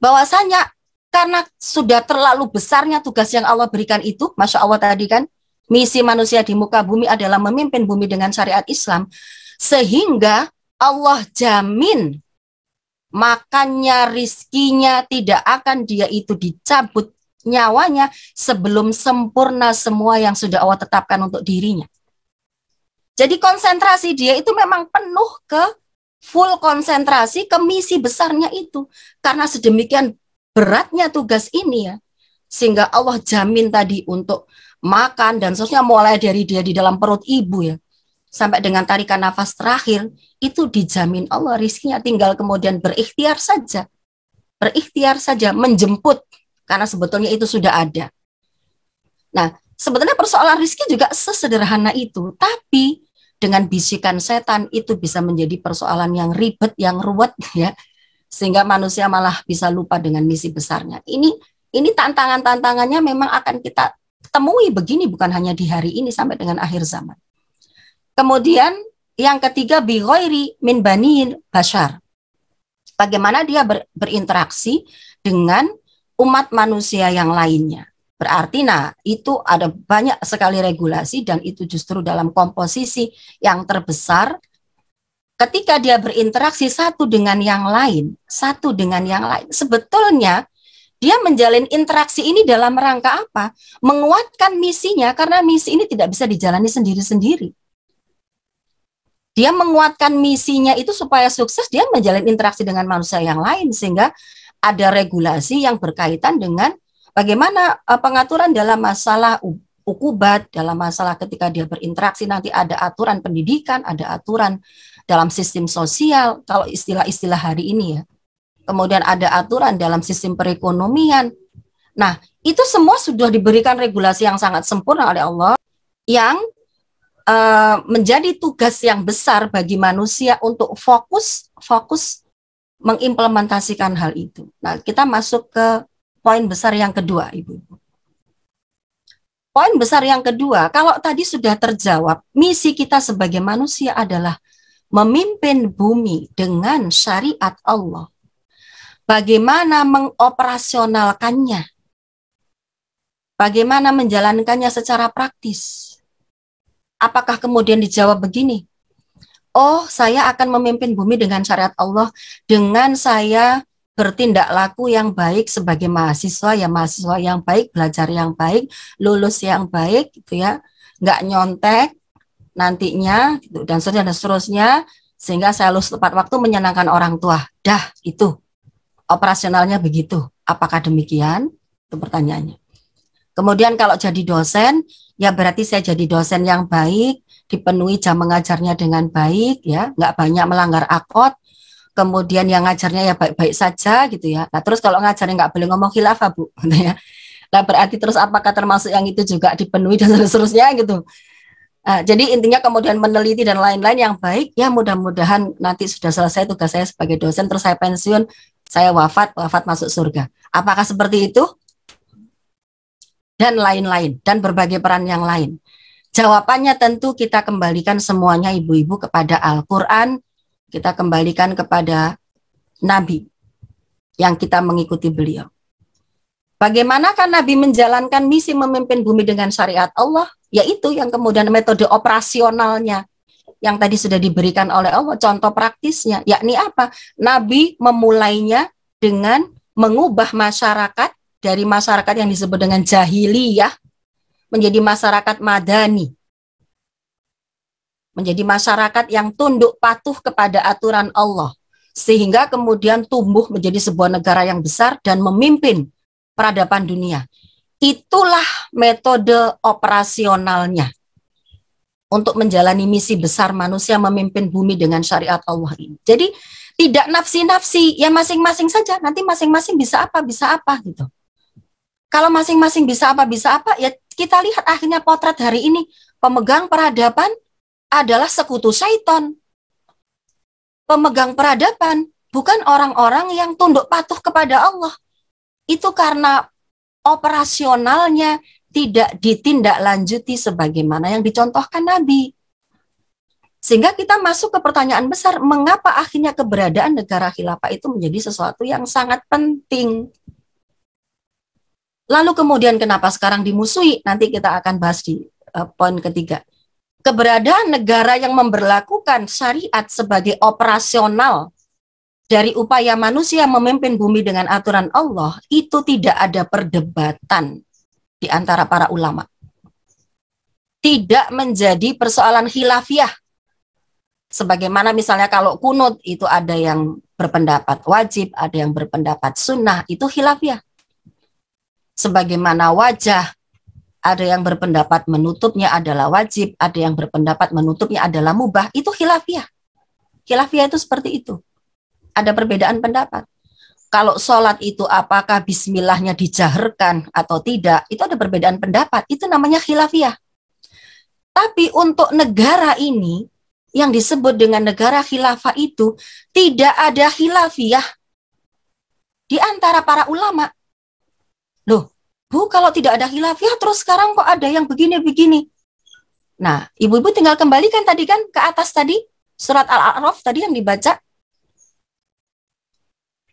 bahwasanya karena sudah terlalu besarnya tugas yang Allah berikan itu, Masya Allah tadi kan, misi manusia di muka bumi adalah memimpin bumi dengan syariat Islam, sehingga Allah jamin makannya, rizkinya tidak akan dia itu dicabut nyawanya sebelum sempurna semua yang sudah Allah tetapkan untuk dirinya. Jadi konsentrasi dia itu memang penuh ke full konsentrasi ke misi besarnya itu. Karena sedemikian beratnya tugas ini ya, sehingga Allah jamin tadi untuk makan dan seterusnya, mulai dari dia di dalam perut ibu ya, sampai dengan tarikan nafas terakhir, itu dijamin Allah rizkinya, tinggal kemudian berikhtiar saja menjemput, karena sebetulnya itu sudah ada. Nah, sebetulnya persoalan rizki juga sesederhana itu, tapi dengan bisikan setan itu bisa menjadi persoalan yang ribet, yang ruwet ya, sehingga manusia malah bisa lupa dengan misi besarnya. Ini tantangannya memang akan kita temui begini, bukan hanya di hari ini sampai dengan akhir zaman. Kemudian yang ketiga, bi ghairi min bani bashar. Bagaimana dia berinteraksi dengan umat manusia yang lainnya. Berarti itu ada banyak sekali regulasi, dan itu justru dalam komposisi yang terbesar ketika dia berinteraksi satu dengan yang lain. Sebetulnya dia menjalin interaksi ini dalam rangka apa? Menguatkan misinya, karena misi ini tidak bisa dijalani sendiri-sendiri. Dia menguatkan misinya itu supaya sukses, dia menjalin interaksi dengan manusia yang lain, sehingga ada regulasi yang berkaitan dengan bagaimana pengaturan dalam masalah ukubat, dalam masalah ketika dia berinteraksi, nanti ada aturan pendidikan, ada aturan dalam sistem sosial, kalau istilah-istilah hari ini ya. Kemudian ada aturan dalam sistem perekonomian. Nah, itu semua sudah diberikan regulasi yang sangat sempurna oleh Allah, yang menjadi tugas yang besar bagi manusia untuk fokus mengimplementasikan hal itu. Nah, kita masuk ke poin besar yang kedua, Ibu-ibu. Poin besar yang kedua, kalau tadi sudah terjawab, misi kita sebagai manusia adalah memimpin bumi dengan syariat Allah. Bagaimana mengoperasionalkannya? Bagaimana menjalankannya secara praktis? Apakah kemudian dijawab begini, oh saya akan memimpin bumi dengan syariat Allah dengan saya bertindak laku yang baik sebagai mahasiswa, ya mahasiswa yang baik, belajar yang baik, lulus yang baik gitu ya, nggak nyontek nantinya gitu, dan seterusnya, sehingga saya lulus tepat waktu, menyenangkan orang tua. Dah, itu operasionalnya begitu. Apakah demikian? Itu pertanyaannya. Kemudian kalau jadi dosen, ya berarti saya jadi dosen yang baik, dipenuhi jam mengajarnya dengan baik, ya, nggak banyak melanggar akod. Kemudian yang ngajarnya ya baik-baik saja gitu ya. Nah terus kalau ngajarnya nggak boleh ngomong khilafah, Bu, gitu ya. Nah berarti terus apakah termasuk yang itu juga dipenuhi dan seterusnya gitu. Jadi intinya kemudian meneliti dan lain-lain yang baik, ya mudah-mudahan nanti sudah selesai tugas saya sebagai dosen, terus saya pensiun, saya wafat masuk surga. Apakah seperti itu? Dan lain-lain, dan berbagai peran yang lain. Jawabannya tentu kita kembalikan semuanya, ibu-ibu, kepada Al-Quran, kita kembalikan kepada Nabi yang kita mengikuti beliau. Bagaimanakah Nabi menjalankan misi memimpin bumi dengan syariat Allah? Yaitu yang kemudian metode operasionalnya yang tadi sudah diberikan oleh Allah, contoh praktisnya, yakni apa? Nabi memulainya dengan mengubah masyarakat dari masyarakat yang disebut dengan jahiliyah menjadi masyarakat madani. Menjadi masyarakat yang tunduk patuh kepada aturan Allah. Sehingga kemudian tumbuh menjadi sebuah negara yang besar dan memimpin peradaban dunia. Itulah metode operasionalnya untuk menjalani misi besar manusia memimpin bumi dengan syariat Allah ini. Jadi tidak nafsi-nafsi, ya masing-masing saja. Nanti masing-masing bisa apa gitu. Kalau masing-masing bisa apa, ya kita lihat akhirnya potret hari ini. Pemegang peradaban adalah sekutu syaitan. Pemegang peradaban bukan orang-orang yang tunduk patuh kepada Allah. Itu karena operasionalnya tidak ditindaklanjuti sebagaimana yang dicontohkan Nabi. Sehingga kita masuk ke pertanyaan besar, mengapa akhirnya keberadaan negara khilafah itu menjadi sesuatu yang sangat penting. Lalu kemudian kenapa sekarang dimusuhi? Nanti kita akan bahas di poin ketiga. Keberadaan negara yang memberlakukan syariat sebagai operasional dari upaya manusia memimpin bumi dengan aturan Allah, itu tidak ada perdebatan di antara para ulama. Tidak menjadi persoalan khilafiyah. Sebagaimana misalnya kalau kunut itu ada yang berpendapat wajib, ada yang berpendapat sunnah, itu khilafiyah. Sebagaimana wajah, ada yang berpendapat menutupnya adalah wajib, ada yang berpendapat menutupnya adalah mubah, itu khilafiyah. Khilafiyah itu seperti itu. Ada perbedaan pendapat. Kalau sholat itu apakah bismillahnya dijaharkan atau tidak, itu ada perbedaan pendapat. Itu namanya khilafiyah. Tapi untuk negara ini, yang disebut dengan negara khilafah itu, tidak ada khilafiyah di antara para ulama. Loh, Bu, kalau tidak ada khilafiyah, terus sekarang kok ada yang begini-begini? Nah, ibu-ibu tinggal kembalikan tadi kan ke atas tadi, surat Al-A'raf tadi yang dibaca.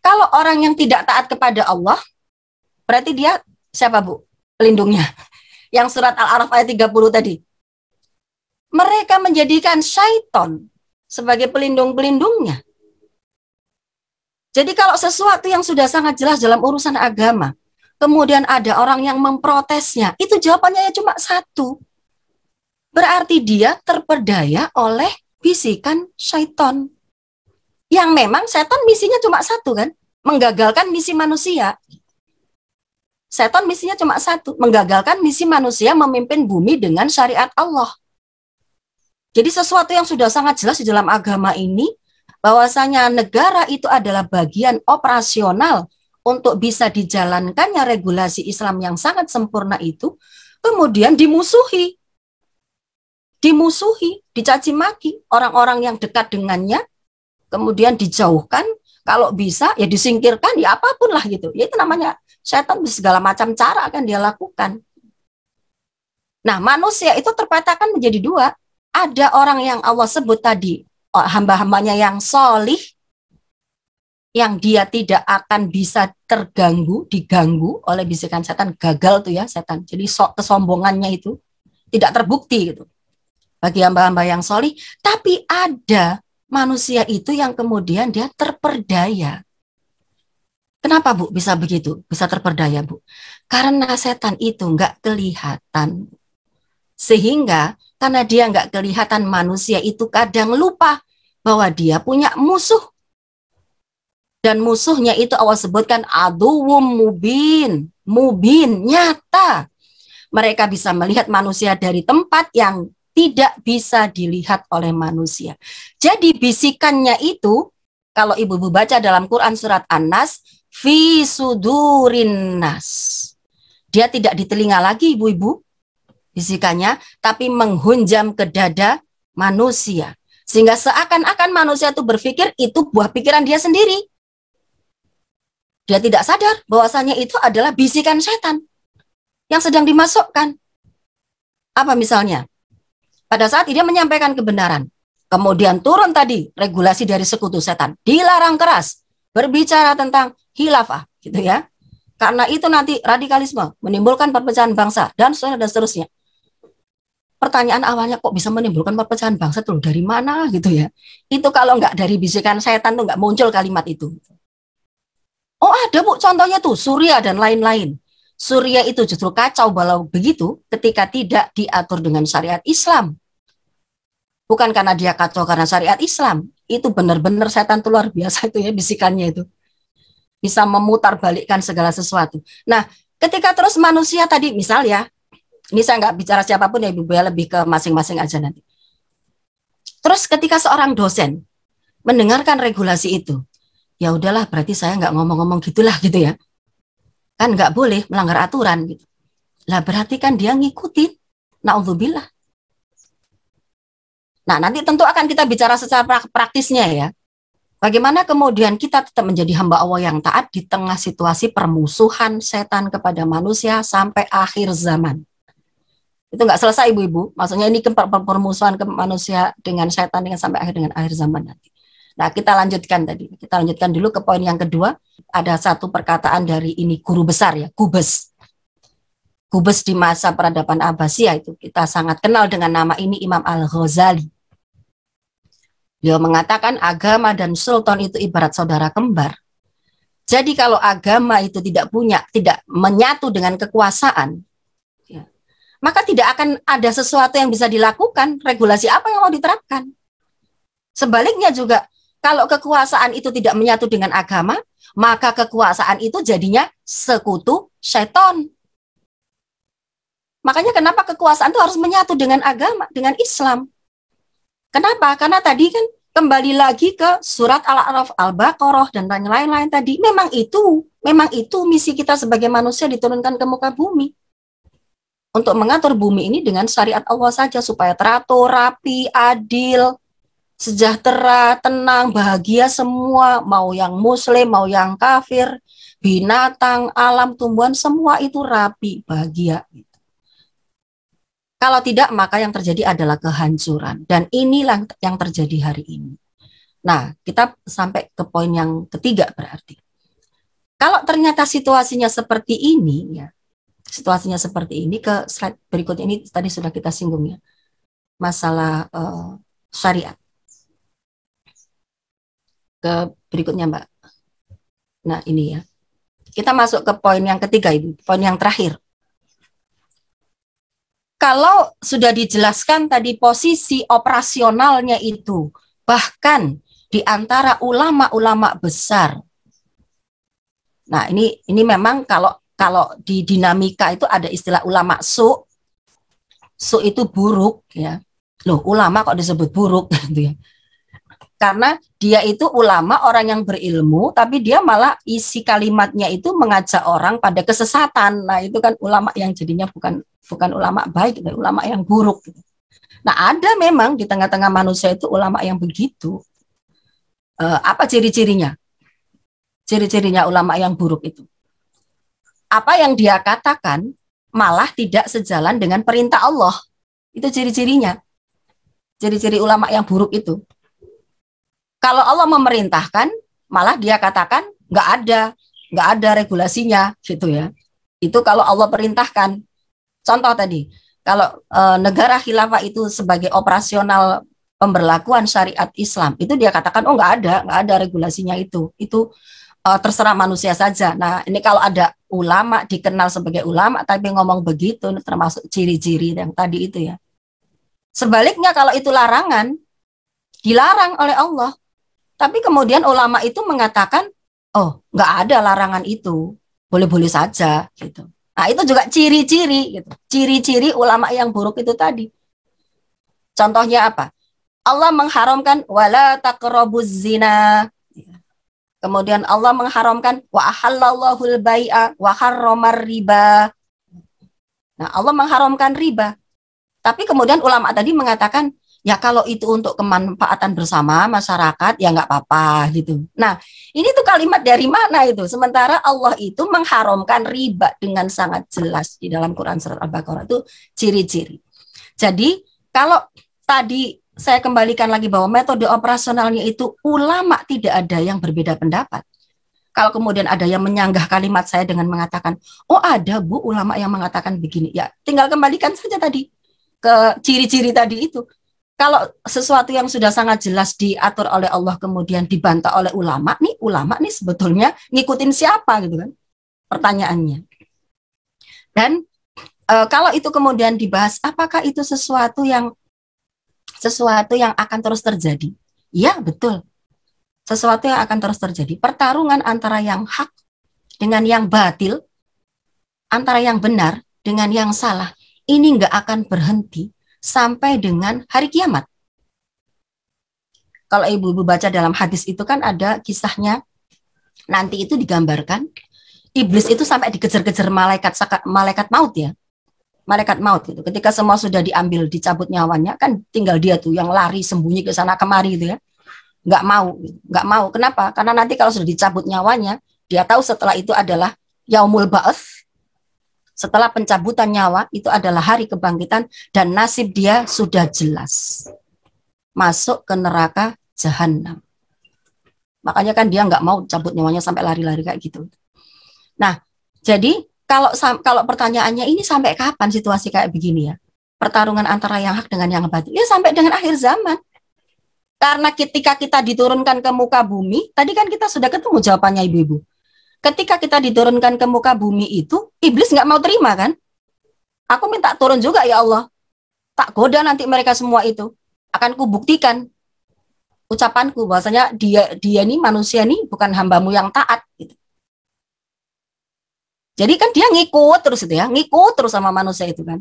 Kalau orang yang tidak taat kepada Allah, berarti dia siapa, Bu? Pelindungnya. Yang surat Al-A'raf ayat 30 tadi. Mereka menjadikan syaitan sebagai pelindung-pelindungnya. Jadi kalau sesuatu yang sudah sangat jelas dalam urusan agama, kemudian ada orang yang memprotesnya, itu jawabannya ya cuma satu. Berarti dia terperdaya oleh bisikan syaitan. Yang memang setan misinya cuma satu kan, menggagalkan misi manusia. Setan misinya cuma satu, menggagalkan misi manusia memimpin bumi dengan syariat Allah. Jadi sesuatu yang sudah sangat jelas di dalam agama ini, bahwasanya negara itu adalah bagian operasional untuk bisa dijalankannya regulasi Islam yang sangat sempurna itu, kemudian dimusuhi, dicaci maki orang-orang yang dekat dengannya, kemudian dijauhkan, kalau bisa ya disingkirkan, ya apapun lah gitu. Ya itu namanya setan, segala macam cara akan dia lakukan. Nah, manusia itu terpetakan menjadi dua. Ada orang yang Allah sebut tadi, hamba-hambanya yang solih, yang dia tidak akan bisa diganggu oleh bisikan setan, gagal tuh ya setan. Jadi kesombongannya itu tidak terbukti gitu bagi hamba-hamba yang solih. Tapi ada manusia itu yang kemudian dia terperdaya. Kenapa, Bu, bisa begitu? Bisa terperdaya, Bu? Karena setan itu nggak kelihatan. Sehingga karena dia nggak kelihatan, manusia itu kadang lupa bahwa dia punya musuh. Dan musuhnya itu Allah sebutkan aduwwum mubin. Mubin, nyata. Mereka bisa melihat manusia dari tempat yang tidak bisa dilihat oleh manusia. Jadi bisikannya itu, kalau ibu-ibu baca dalam Quran surat An-Nas, fi sudurin nas. Dia tidak di telinga lagi, ibu-ibu, bisikannya, tapi menghunjam ke dada manusia. Sehingga seakan-akan manusia itu berpikir itu buah pikiran dia sendiri. Dia tidak sadar bahwasanya itu adalah bisikan setan yang sedang dimasukkan. Apa misalnya? Pada saat dia menyampaikan kebenaran, kemudian turun tadi regulasi dari sekutu setan, dilarang keras berbicara tentang khilafah, gitu ya. Karena itu nanti radikalisme, menimbulkan perpecahan bangsa, dan seterusnya. Pertanyaan awalnya, kok bisa menimbulkan perpecahan bangsa tuh dari mana gitu ya? Itu kalau nggak dari bisikan setan tuh nggak muncul kalimat itu. Oh ada, Bu, contohnya tuh Suriah dan lain-lain. Suriah itu justru kacau balau begitu ketika tidak diatur dengan syariat Islam. Bukan karena dia kacau karena syariat Islam. Itu benar-benar setan tuh luar biasa itu ya, bisikannya itu. Bisa memutarbalikkan segala sesuatu. Nah, ketika terus manusia tadi, misal ya, ini saya nggak bicara siapapun ya, Ibu ya, lebih ke masing-masing aja nanti. Terus ketika seorang dosen mendengarkan regulasi itu, ya udahlah, berarti saya nggak ngomong-ngomong gitulah gitu ya. Kan nggak boleh melanggar aturan gitu. Lah berarti kan dia ngikutin. Na'udzubillah. Nah, nanti tentu akan kita bicara secara praktisnya ya. Bagaimana kemudian kita tetap menjadi hamba Allah yang taat di tengah situasi permusuhan setan kepada manusia sampai akhir zaman. Itu nggak selesai, ibu-ibu. Maksudnya ini permusuhan ke manusia dengan setan dengan sampai akhir zaman nanti. Nah, kita lanjutkan tadi. Kita lanjutkan dulu ke poin yang kedua. Ada satu perkataan dari ini guru besar ya, Qubes. Qubes di masa peradaban Abbasiyah itu kita sangat kenal dengan nama ini, Imam Al-Ghazali. Beliau mengatakan agama dan sultan itu ibarat saudara kembar. Jadi kalau agama itu tidak menyatu dengan kekuasaan, ya, maka tidak akan ada sesuatu yang bisa dilakukan, regulasi apa yang mau diterapkan. Sebaliknya juga, kalau kekuasaan itu tidak menyatu dengan agama, maka kekuasaan itu jadinya sekutu syaitan. Makanya kenapa kekuasaan itu harus menyatu dengan agama, dengan Islam. Kenapa? Karena tadi kan kembali lagi ke surat Al-A'raf, Al-Baqarah, dan lain-lain tadi. Memang itu misi kita sebagai manusia diturunkan ke muka bumi. Untuk mengatur bumi ini dengan syariat Allah saja, supaya teratur, rapi, adil, sejahtera, tenang, bahagia semua, mau yang muslim, mau yang kafir, binatang, alam, tumbuhan, semua itu rapi, bahagia. Kalau tidak, maka yang terjadi adalah kehancuran. Dan inilah yang terjadi hari ini. Nah, kita sampai ke poin yang ketiga berarti. Kalau ternyata situasinya seperti ini, ya, situasinya seperti ini, ke slide berikutnya ini tadi sudah kita singgung ya, masalah syariat. Ke berikutnya, Mbak. Nah, ini ya. Kita masuk ke poin yang ketiga, Ibu, poin yang terakhir. Kalau sudah dijelaskan tadi posisi operasionalnya itu, bahkan di antara ulama-ulama besar. Nah, ini memang kalau di dinamika itu ada istilah ulama su. Su itu buruk ya. Loh, ulama kok disebut buruk gitu ya. Karena dia itu ulama, orang yang berilmu, tapi dia malah isi kalimatnya itu mengajak orang pada kesesatan. Nah, itu kan ulama yang jadinya bukan ulama baik, ulama yang buruk. Nah, ada memang di tengah-tengah manusia itu ulama yang begitu. Apa ciri-cirinya? Ciri-cirinya ulama yang buruk itu. Apa yang dia katakan malah tidak sejalan dengan perintah Allah. Itu ciri-cirinya. Ciri-ciri ulama yang buruk itu. Kalau Allah memerintahkan, malah dia katakan nggak ada regulasinya, gitu ya. Itu kalau Allah perintahkan. Contoh tadi, kalau negara khilafah itu sebagai operasional pemberlakuan syariat Islam, itu dia katakan oh nggak ada regulasinya itu terserah manusia saja. Nah, ini kalau ada ulama dikenal sebagai ulama tapi ngomong begitu, termasuk ciri-ciri yang tadi itu ya. Sebaliknya kalau itu larangan, dilarang oleh Allah. Tapi kemudian ulama itu mengatakan, oh nggak ada larangan itu, boleh-boleh saja gitu. Nah, itu juga ciri-ciri gitu. Ciri-ciri ulama yang buruk itu tadi. Contohnya apa? Allah mengharamkan wala taqrabuz zina. Kemudian Allah mengharamkan wa ahallallahul bai'a wa harramar riba. Nah, Allah mengharamkan riba. Tapi kemudian ulama tadi mengatakan, ya kalau itu untuk kemanfaatan bersama masyarakat, ya nggak apa-apa gitu. Nah, ini tuh kalimat dari mana itu? Sementara Allah itu mengharamkan riba dengan sangat jelas di dalam Quran surat Al-Baqarah itu ciri-ciri. Jadi, kalau tadi saya kembalikan lagi bahwa metode operasionalnya itu ulama tidak ada yang berbeda pendapat. Kalau kemudian ada yang menyanggah kalimat saya dengan mengatakan, oh ada Bu ulama yang mengatakan begini, ya tinggal kembalikan saja tadi ke ciri-ciri tadi itu. Kalau sesuatu yang sudah sangat jelas diatur oleh Allah kemudian dibantah oleh ulama nih sebetulnya ngikutin siapa gitu kan pertanyaannya. Dan kalau itu kemudian dibahas, apakah itu sesuatu yang akan terus terjadi? Ya, betul. Sesuatu yang akan terus terjadi. Pertarungan antara yang hak dengan yang batil, antara yang benar dengan yang salah, ini nggak akan berhenti sampai dengan hari kiamat. Kalau ibu-ibu baca dalam hadis itu kan ada kisahnya, nanti itu digambarkan, iblis itu sampai dikejar-kejar malaikat maut ya. Malaikat maut gitu. Ketika semua sudah diambil, dicabut nyawanya, kan tinggal dia tuh yang lari sembunyi ke sana kemari gitu ya. Nggak mau. Kenapa? Karena nanti kalau sudah dicabut nyawanya, dia tahu setelah itu adalah yaumul ba'ats. Setelah pencabutan nyawa, itu adalah hari kebangkitan, dan nasib dia sudah jelas. Masuk ke neraka jahanam. Makanya kan dia nggak mau cabut nyawanya sampai lari-lari kayak gitu. Nah, jadi kalau pertanyaannya ini sampai kapan situasi kayak begini ya? Pertarungan antara yang hak dengan yang batil. Ya sampai dengan akhir zaman. Karena ketika kita diturunkan ke muka bumi, tadi kan kita sudah ketemu jawabannya ibu-ibu. Ketika kita diturunkan ke muka bumi itu, iblis nggak mau terima kan? Aku minta turun juga ya Allah. Tak goda nanti mereka semua itu. Akan kubuktikan ucapanku bahwasanya dia nih manusia nih bukan hambamu yang taat gitu. Jadi kan dia ngikut terus itu ya, ngikut terus sama manusia itu kan.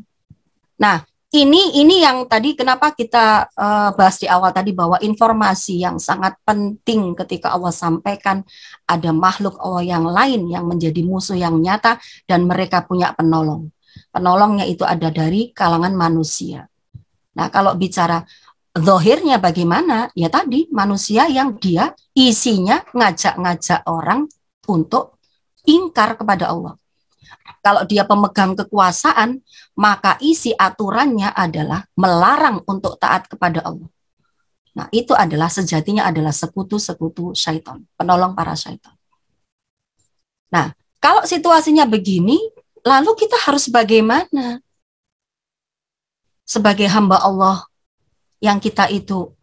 Nah, ini yang tadi kenapa kita bahas di awal tadi bahwa informasi yang sangat penting ketika Allah sampaikan ada makhluk Allah yang lain yang menjadi musuh yang nyata dan mereka punya penolong. Penolongnya itu ada dari kalangan manusia. Nah, kalau bicara zahirnya bagaimana? Ya tadi manusia yang dia isinya ngajak-ngajak orang untuk ingkar kepada Allah. Kalau dia pemegang kekuasaan, maka isi aturannya adalah melarang untuk taat kepada Allah. Nah, itu adalah sejatinya adalah sekutu-sekutu syaitan, penolong para syaitan. Nah, kalau situasinya begini, lalu kita harus bagaimana? Sebagai hamba Allah yang kita itu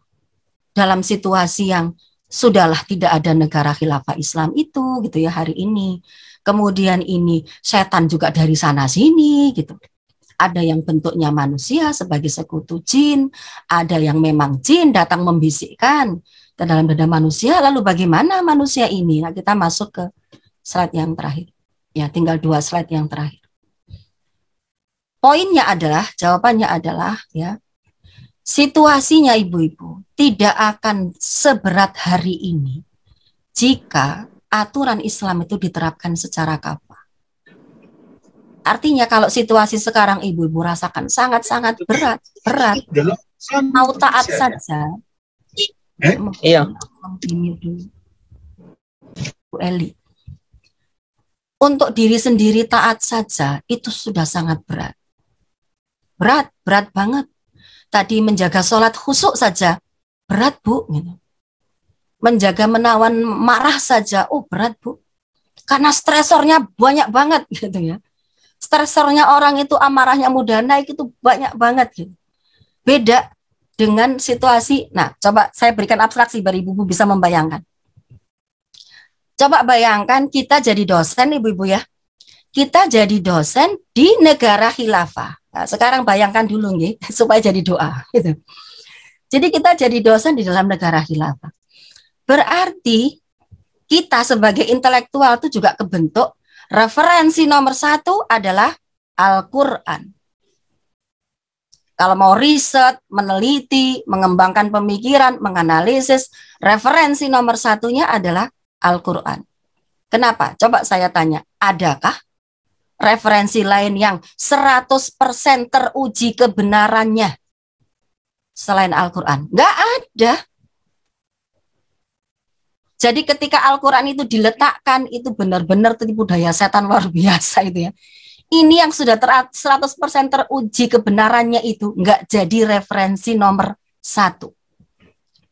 dalam situasi yang sudahlah tidak ada negara khilafah Islam itu gitu ya hari ini. Kemudian ini setan juga dari sana sini gitu. Ada yang bentuknya manusia sebagai sekutu jin, ada yang memang jin datang membisikkan ke dalam dada manusia. Lalu bagaimana manusia ini? Nah, kita masuk ke slide yang terakhir. Ya, tinggal 2 slide yang terakhir. Poinnya adalah, jawabannya adalah ya, situasinya ibu-ibu tidak akan seberat hari ini jika aturan Islam itu diterapkan secara kafah. Artinya kalau situasi sekarang ibu-ibu rasakan sangat-sangat berat. Mau taat saja. Iya. Bu Eli. Untuk diri sendiri taat saja itu sudah sangat berat. Berat banget. Tadi menjaga sholat khusyuk saja berat Bu. Gitu. Menjaga menawan marah saja, berat Bu. Karena stresornya banyak banget gitu ya. Stresornya orang itu amarahnya mudah naik itu banyak banget gitu. Beda dengan situasi. Nah, coba saya berikan abstraksi biar ibu-ibu bisa membayangkan. Coba bayangkan kita jadi dosen ibu-ibu ya. Kita jadi dosen di negara khilafah. Nah, sekarang bayangkan dulu nih supaya jadi doa gitu. Jadi kita jadi dosen di dalam negara khilafah. Berarti kita sebagai intelektual itu juga kebentuk referensi nomor 1 adalah Al-Quran. Kalau mau riset, meneliti, mengembangkan pemikiran, menganalisis, referensi nomor 1-nya adalah Al-Quran. Kenapa? Coba saya tanya, adakah referensi lain yang 100% teruji kebenarannya selain Al-Quran? Nggak ada. Jadi ketika Al-Quran itu diletakkan, itu benar-benar tipu daya setan luar biasa itu ya. Ini yang sudah 100% teruji kebenarannya itu nggak jadi referensi nomor 1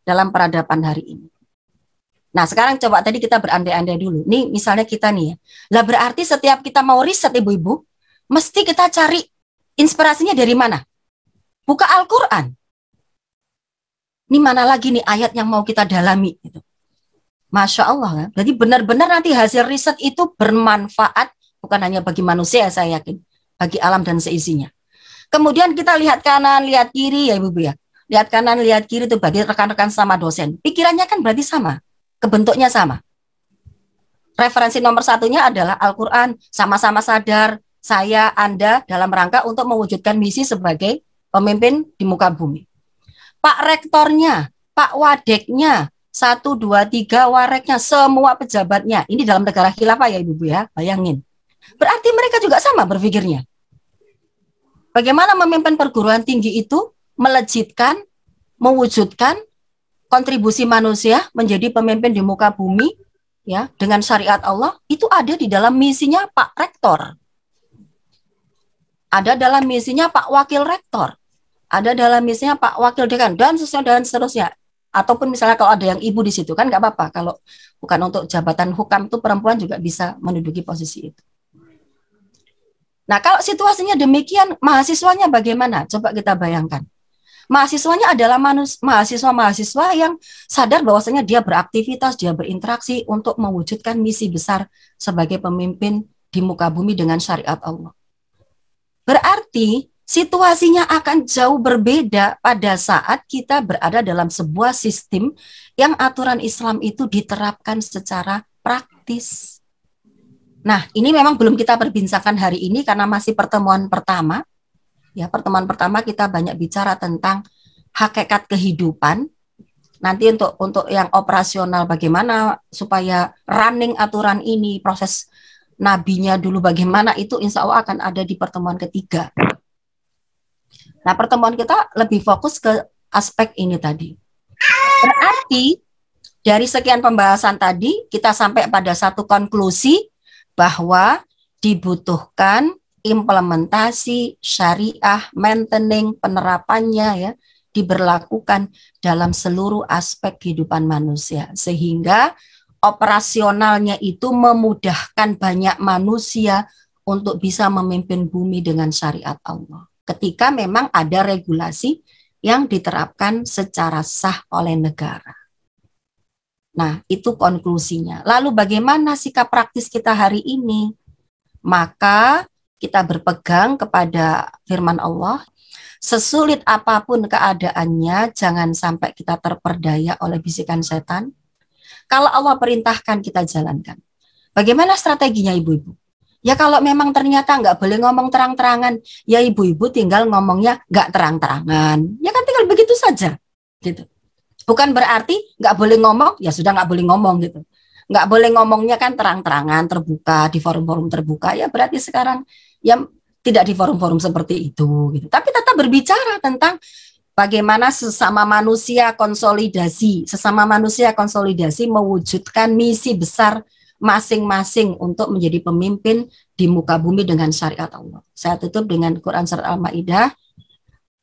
dalam peradaban hari ini. Nah sekarang coba tadi kita berandai-andai dulu. Nih misalnya kita nih ya. Lah berarti setiap kita mau riset ibu-ibu, mesti kita cari inspirasinya dari mana? Buka Al-Quran. Ini mana lagi nih ayat yang mau kita dalami gitu. Masya Allah kan. Jadi benar-benar nanti hasil riset itu bermanfaat bukan hanya bagi manusia saya yakin, bagi alam dan seisinya. Kemudian kita lihat kanan, lihat kiri ya Ibu ya. Lihat kanan, lihat kiri itu bagi rekan-rekan sama dosen. Pikirannya kan berarti sama, kebentuknya sama. Referensi nomor 1-nya adalah Al-Quran. Sama-sama sadar saya, Anda dalam rangka untuk mewujudkan misi sebagai pemimpin di muka bumi. Pak rektornya, Pak wadeknya, 1, 2, 3 wareknya, semua pejabatnya. Ini dalam negara khilafah ya Ibu ya, bayangin. Berarti mereka juga sama berpikirnya. Bagaimana memimpin perguruan tinggi itu melejitkan, mewujudkan kontribusi manusia menjadi pemimpin di muka bumi ya dengan syariat Allah, itu ada di dalam misinya Pak Rektor. Ada dalam misinya Pak Wakil Rektor. Ada dalam misinya Pak Wakil Dekan dan seterusnya. Ataupun misalnya kalau ada yang ibu di situ kan nggak apa-apa. Kalau bukan untuk jabatan hukam itu perempuan juga bisa menduduki posisi itu. Nah kalau situasinya demikian, mahasiswanya bagaimana? Coba kita bayangkan. Mahasiswanya adalah mahasiswa-mahasiswa yang sadar bahwasanya dia beraktivitas, dia berinteraksi untuk mewujudkan misi besar sebagai pemimpin di muka bumi dengan syariat Allah. Berarti Situasinya akan jauh berbeda pada saat kita berada dalam sebuah sistem yang aturan Islam itu diterapkan secara praktis. Nah, ini memang belum kita perbincangkan hari ini karena masih pertemuan pertama. Ya, pertemuan pertama kita banyak bicara tentang hakikat kehidupan. Nanti untuk yang operasional bagaimana supaya running aturan ini, proses nabinya dulu bagaimana, itu insya Allah akan ada di pertemuan ketiga. Nah, pertemuan kita lebih fokus ke aspek ini tadi. Berarti dari sekian pembahasan tadi kita sampai pada satu konklusi bahwa dibutuhkan implementasi syariah, maintaining penerapannya ya diberlakukan dalam seluruh aspek kehidupan manusia sehingga operasionalnya itu memudahkan banyak manusia untuk bisa memimpin bumi dengan syariat Allah. Ketika memang ada regulasi yang diterapkan secara sah oleh negara. Nah, itu konklusinya. Lalu bagaimana sikap praktis kita hari ini? Maka kita berpegang kepada firman Allah, sesulit apapun keadaannya, jangan sampai kita terperdaya oleh bisikan setan. Kalau Allah perintahkan, kita jalankan. Bagaimana strateginya, ibu-ibu? Ya kalau memang ternyata nggak boleh ngomong terang-terangan, ya ibu-ibu tinggal ngomongnya nggak terang-terangan. Ya kan tinggal begitu saja. Gitu. Bukan berarti nggak boleh ngomong, ya sudah nggak boleh ngomong gitu. Nggak boleh ngomongnya kan terang-terangan, terbuka, di forum-forum terbuka. Ya berarti sekarang ya tidak di forum-forum seperti itu. Gitu. Tapi tetap berbicara tentang bagaimana sesama manusia konsolidasi mewujudkan misi besar masing-masing untuk menjadi pemimpin di muka bumi dengan syariat Allah. Saya tutup dengan Quran Surat Al-Maidah.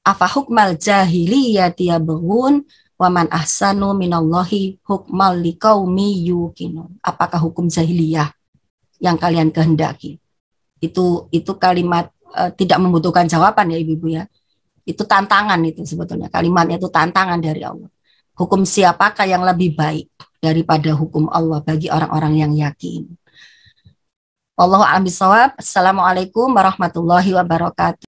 Afa hukmal jahiliyati yabghun wa man ahsanu minallahi hukmal liqaumi yuqinun. Apakah hukum jahiliyah yang kalian kehendaki? Itu kalimat tidak membutuhkan jawaban ya ibu-ibu ya. Itu tantangan itu sebetulnya. Kalimatnya itu tantangan dari Allah. Hukum siapakah yang lebih baik daripada hukum Allah bagi orang-orang yang yakin. Wallahu a'lam bishawab. Assalamualaikum warahmatullahi wabarakatuh.